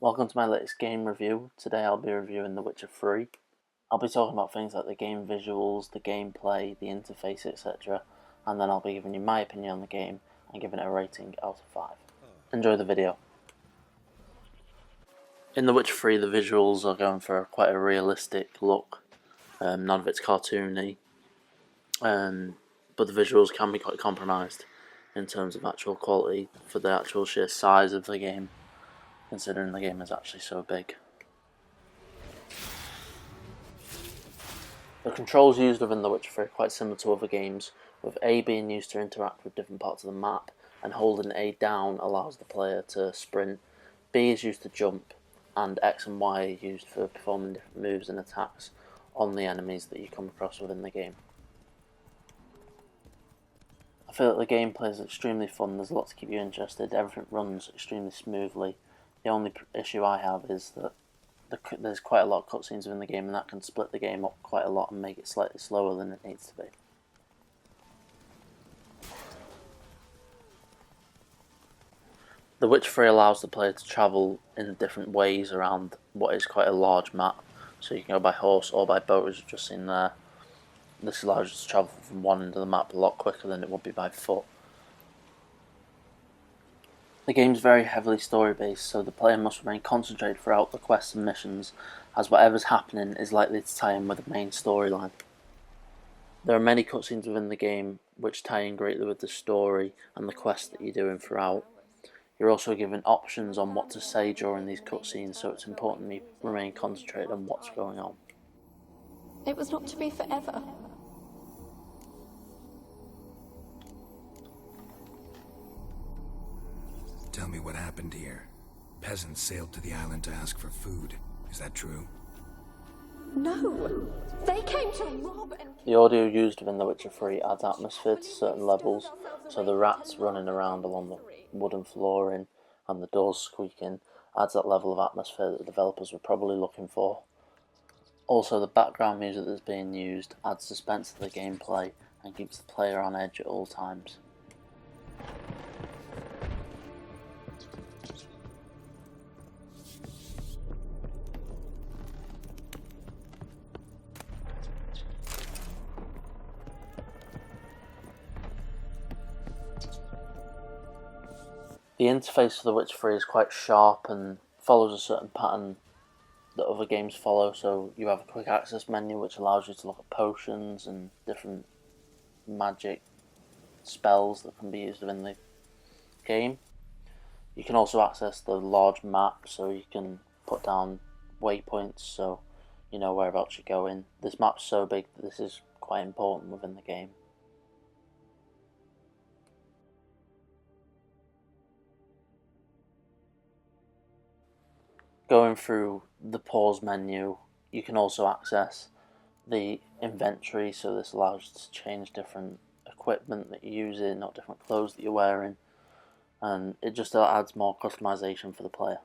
Welcome to my latest game review. Today I'll be reviewing The Witcher 3. I'll be talking about things like the game visuals, the gameplay, the interface, etc. And then I'll be giving you my opinion on the game and giving it a rating out of 5. Enjoy the video. In The Witcher 3 the visuals are going for quite a realistic look. None of it's cartoony. But the visuals can be quite compromised in terms of actual quality for the actual sheer size of the game, considering the game is actually so big. The controls used within The Witcher 3 are quite similar to other games, with A being used to interact with different parts of the map, and holding A down allows the player to sprint, B is used to jump, and X and Y are used for performing different moves and attacks on the enemies that you come across within the game. I feel that the gameplay is extremely fun, there's a lot to keep you interested, everything runs extremely smoothly. The only issue I have is that there's quite a lot of cutscenes within the game, and that can split the game up quite a lot and make it slightly slower than it needs to be. The Witcher 3 allows the player to travel in different ways around what is quite a large map, so you can go by horse or by boat, as you've just seen there. This allows you to travel from one end of the map a lot quicker than it would be by foot. The game is very heavily story based, so the player must remain concentrated throughout the quests and missions, as whatever's happening is likely to tie in with the main storyline. There are many cutscenes within the game which tie in greatly with the story and the quests that you're doing throughout. You're also given options on what to say during these cutscenes, so it's important that you remain concentrated on what's going on. It was not to be forever. Tell me what happened here. Peasants sailed to the island to ask for food. Is that true? No! They came to rob and... The audio used within The Witcher 3 adds atmosphere to certain levels, so the rats running around along the wooden flooring and the doors squeaking adds that level of atmosphere that the developers were probably looking for. Also, the background music that's being used adds suspense to the gameplay and keeps the player on edge at all times. The interface for The Witcher 3 is quite sharp and follows a certain pattern that other games follow, so you have a quick access menu which allows you to look at potions and different magic spells that can be used within the game. You can also access the large map, so you can put down waypoints so you know whereabouts you're going. This map's so big that this is quite important within the game. Going through the pause menu, you can also access the inventory, so this allows you to change different equipment that you're using or different clothes that you're wearing, and it just adds more customization for the player.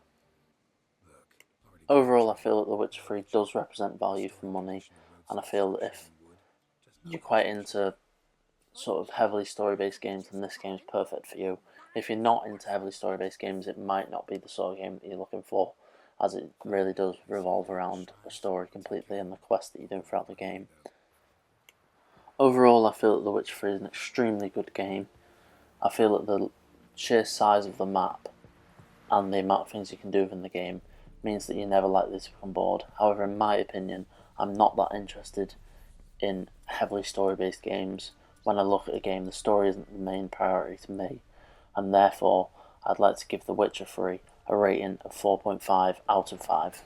Overall, I feel that The Witcher 3 does represent value for money, and I feel that if you're quite into sort of heavily story-based games, then this game is perfect for you. If you're not into heavily story-based games, it might not be the sort of game that you're looking for, as it really does revolve around a story completely and the quest that you're doing throughout the game. Overall, I feel that The Witcher 3 is an extremely good game. I feel that the sheer size of the map and the amount of things you can do within the game means that you're never likely to become bored. However, in my opinion, I'm not that interested in heavily story-based games. When I look at a game, the story isn't the main priority to me, and therefore I'd like to give The Witcher 3 a rating of 4.5 out of 5.